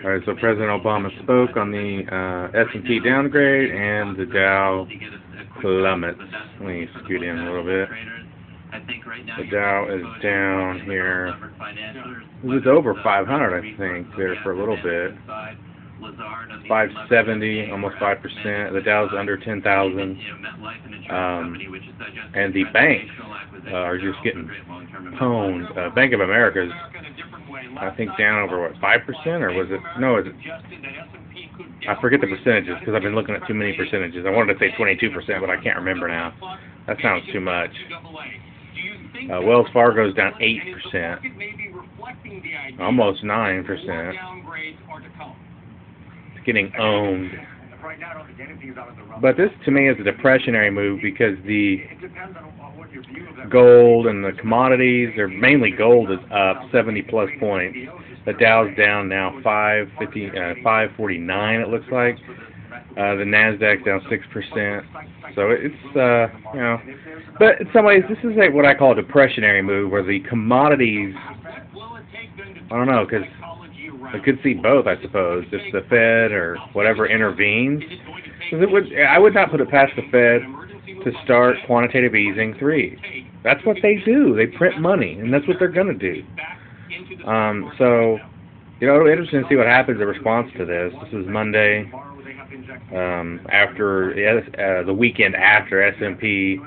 All right, so President Obama spoke on the S&P downgrade and the Dow plummets. Let me scoot in a little bit. The Dow is down here. It was over 500, I think, there for a little bit. 570, almost 5%. The Dow's under 10,000. And the banks are just getting pwned. Bank of America's, I think, down over, what, 5%? Or was it? No, is it? I forget the percentages because I've been looking at too many percentages. I wanted to say 22%, but I can't remember now. That sounds too much. Wells Fargo's down 8%. Almost 9%. It's getting owned. But this, to me, is a depressionary move because the gold and the commodities, or mainly gold, is up 70-plus points. The Dow's down now 549, it looks like. The Nasdaq's down 6%. So it's, you know, but in some ways, this is what I call a depressionary move, where the commodities, I don't know, because I could see both, I suppose, if the Fed or whatever intervenes. I would not put it past the Fed to start quantitative easing 3. That's what they do. They print money, and that's what they're going to do. So, you know, it'll be interesting to see what happens in response to this. This is Monday, after the weekend after S&P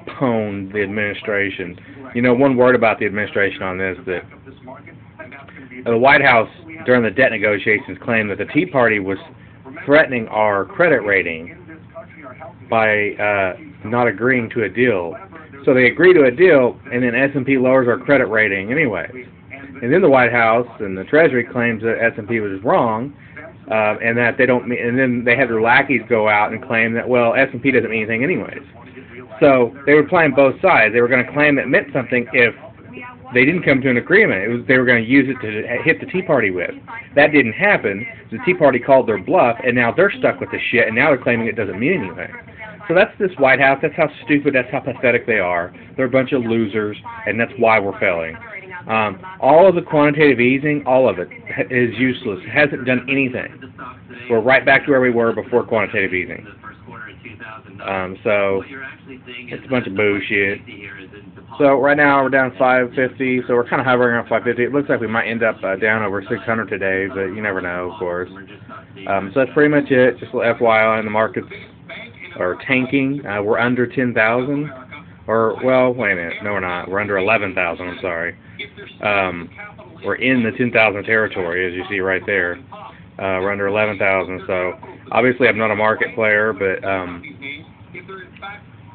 pwned the administration. You know, one word about the administration on this, that the White House, during the debt negotiations, claimed that the Tea Party was threatening our credit rating by not agreeing to a deal. So they agree to a deal, and then S&P lowers our credit rating anyway. And then the White House and the Treasury claims that S&P was wrong, and that they don't. And then they had their lackeys go out and claim that, well, S&P doesn't mean anything anyways. So they were playing both sides. They were going to claim it meant something if they didn't come to an agreement. They were going to use it to hit the Tea Party with. That didn't happen. The Tea Party called their bluff, and now they're stuck with the shit, and now they're claiming it doesn't mean anything. So that's this White House. That's how stupid, that's how pathetic they are. They're a bunch of losers, and that's why we're failing. All of the quantitative easing, all of it, is useless. It hasn't done anything. We're right back to where we were before quantitative easing. So it's a bunch of bullshit. So right now we're down 550, so we're kind of hovering around 550. It looks like we might end up down over 600 today, but you never know, of course. So that's pretty much it. Just a little FYI, and the markets are tanking. We're under 10,000. Or, well, wait a minute. No, we're not. We're under 11,000, I'm sorry. We're in the 10,000 territory, as you see right there. We're under 11,000, so obviously I'm not a market player, but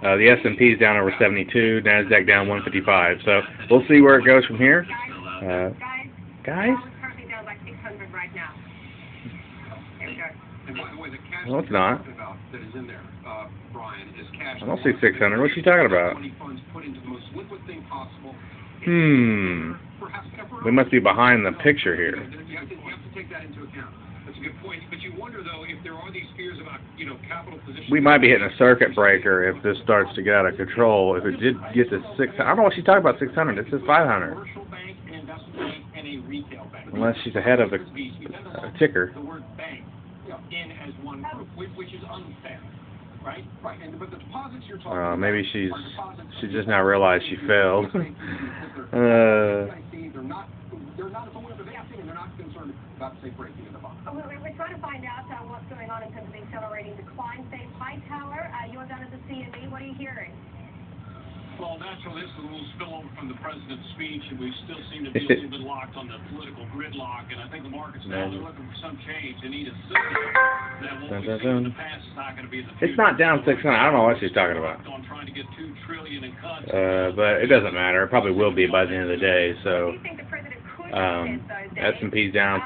the S&P is down over 72, NASDAQ down 155, so we'll see where it goes from here. Guys? No, it's not. I don't see 600. What are you talking about? We must be behind the picture here. We might be hitting a circuit breaker if this starts to get out of control. If it did get to 600, I don't know what she's talking about 600. It says 500. Unless she's ahead of the ticker. Maybe she just now realized she failed. We're trying to find out what's going on in terms of the accelerating decline. Same Hightower, you're down at the CME. What are you hearing? Well, naturally, this is a little spillover from the president's speech, and we still seem to be a little bit locked on the political gridlock. And I think the markets now they're looking for some change. They need a signal that what we've seen in the past is not going to be the future. It's not down 600. I don't know what she's talking about. On trying to get $2 trillion in cuts. But it doesn't matter. It probably will be by the end of the day. So S&P's down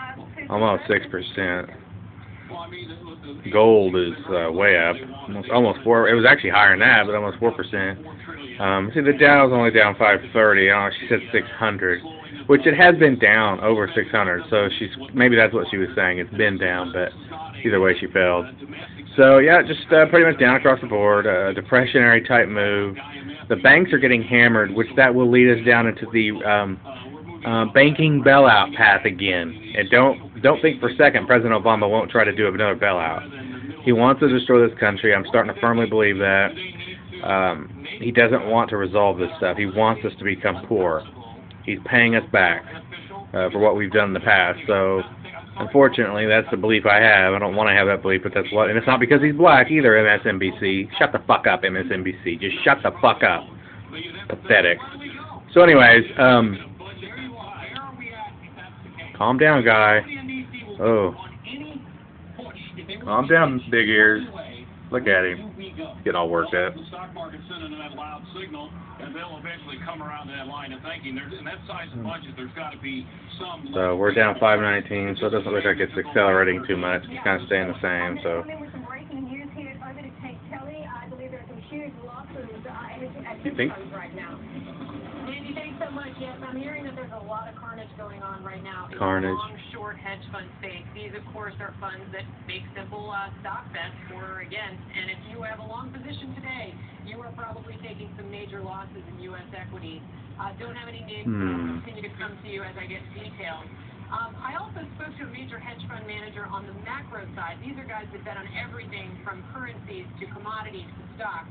almost 6%. Gold is way up, almost 4. It was actually higher than that, but almost 4%. See, the Dow's only down 530. She said 600, which it has been down over 600. So maybe that's what she was saying. It's been down, but either way, she failed. So yeah, just pretty much down across the board. Depressionary type move. The banks are getting hammered, which that will lead us down into the banking bailout path again. And don't think for a second President Obama won't try to do another bailout. He wants to destroy this country. I'm starting to firmly believe that. He doesn't want to resolve this stuff. He wants us to become poor. He's paying us back for what we've done in the past. So, unfortunately, that's the belief I have. I don't want to have that belief, but that's what. And it's not because he's black either, MSNBC. Shut the fuck up, MSNBC. Just shut the fuck up. Pathetic. So, anyways, calm down, guy. Oh. Calm down, big ears. Look at him. He's getting all worked up. The stock market sending that loud signal, and they'll eventually come around to that line of thinking. In that size of budget, there's got to be some. So we're down 519, so it doesn't look like it's accelerating too much. It's kind of staying the same. So. You think? Andy, thanks so much. Yes, I'm hearing that there's a lot of carnage going on right now. Carnage. Long, short hedge fund space. These, of course, are funds that make simple stock bets for or against. And if you have a long position today, you are probably taking some major losses in U.S. equities. Don't have any names. I'll continue to come to you as I get details. I also spoke to a major hedge fund manager on the macro side. These are guys that bet on everything from currencies to commodities to stocks.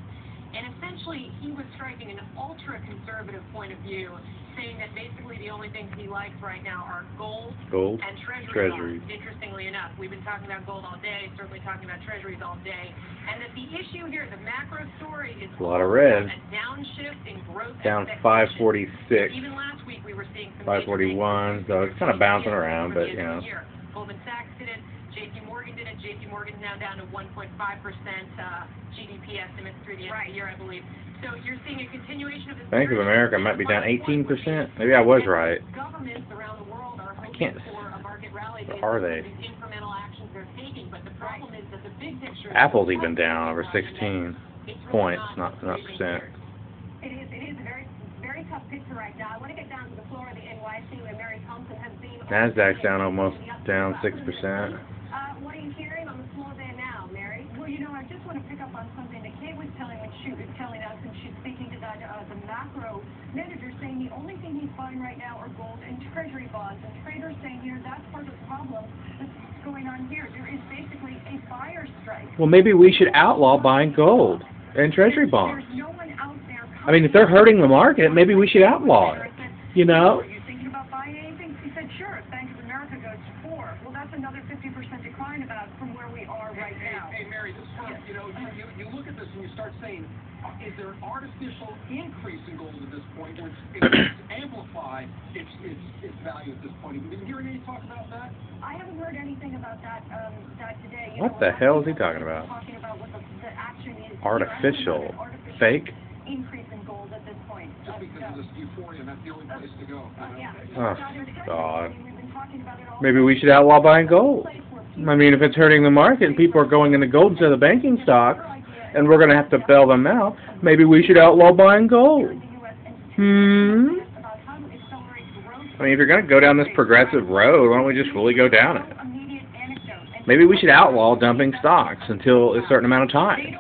And essentially, he was striking an ultra-conservative point of view, saying that basically the only things he likes right now are gold and treasuries. Interestingly enough, we've been talking about gold all day, certainly talking about treasuries all day, and that the issue here, the macro story, is a lot of red. A downshift in growth. Down 546. Even last week we were seeing some 541, so it's kind of bouncing around, but you know. Goldman Sachs did it. JP Morgan did it. JP Morgan's now down to 1.5% GDP estimates through the end of the year, I believe. So you're seeing a continuation of this. Bank of America might be down 18%. Maybe I was right. Governments around the world are I can't. for a market rally. Or are they? These incremental actions they're taking, but the problem is that the big picture. Apple's even down over 16 points, not percent. It is a very tough picture right now. I want to get down to the floor of the NYC where Mary Thompson has been. Nasdaq's down almost 6%. What are you hearing on the floor there now, Mary? Well, I just want to pick up on something that Kate was telling us, and she's speaking to the macro manager, saying the only thing he's buying right now are gold and treasury bonds. And traders saying here that's part of the problem that's going on here. There is basically a buyer strike. Well, maybe we should outlaw buying gold and treasury bonds. There's no one out there. I mean, if they're hurting the market, maybe we should outlaw it. You know? Are you thinking about buying anything? He said, sure, if Bank of America goes to 4. Well, that's another 50% decline about from where we are right now. Hey, Mary, this time, you look at this and you start saying, is there an artificial increase in gold at this point, or it's amplify its value at this point? Have you been hearing any talk about that? I haven't heard anything about that today. What the hell is he talking about? Talking about what the action is. Artificial. Fake? Increase in gold at this point. Just because of this euphoria, and that's the only place to go. Oh, God. Maybe we should outlaw buying gold. I mean, if it's hurting the market and people are going into gold instead of banking stocks, and we're going to have to bail them out, maybe we should outlaw buying gold. I mean, if you're going to go down this progressive road, why don't we just fully go down it? Maybe we should outlaw dumping stocks until a certain amount of time.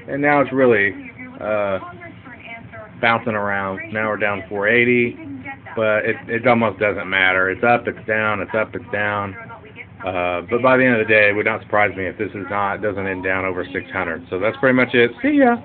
And now it's really bouncing around. Now we're down 480, but it almost doesn't matter. It's up, it's down, it's up, it's down. But by the end of the day, it would not surprise me if this doesn't end down over 600. So that's pretty much it. See ya.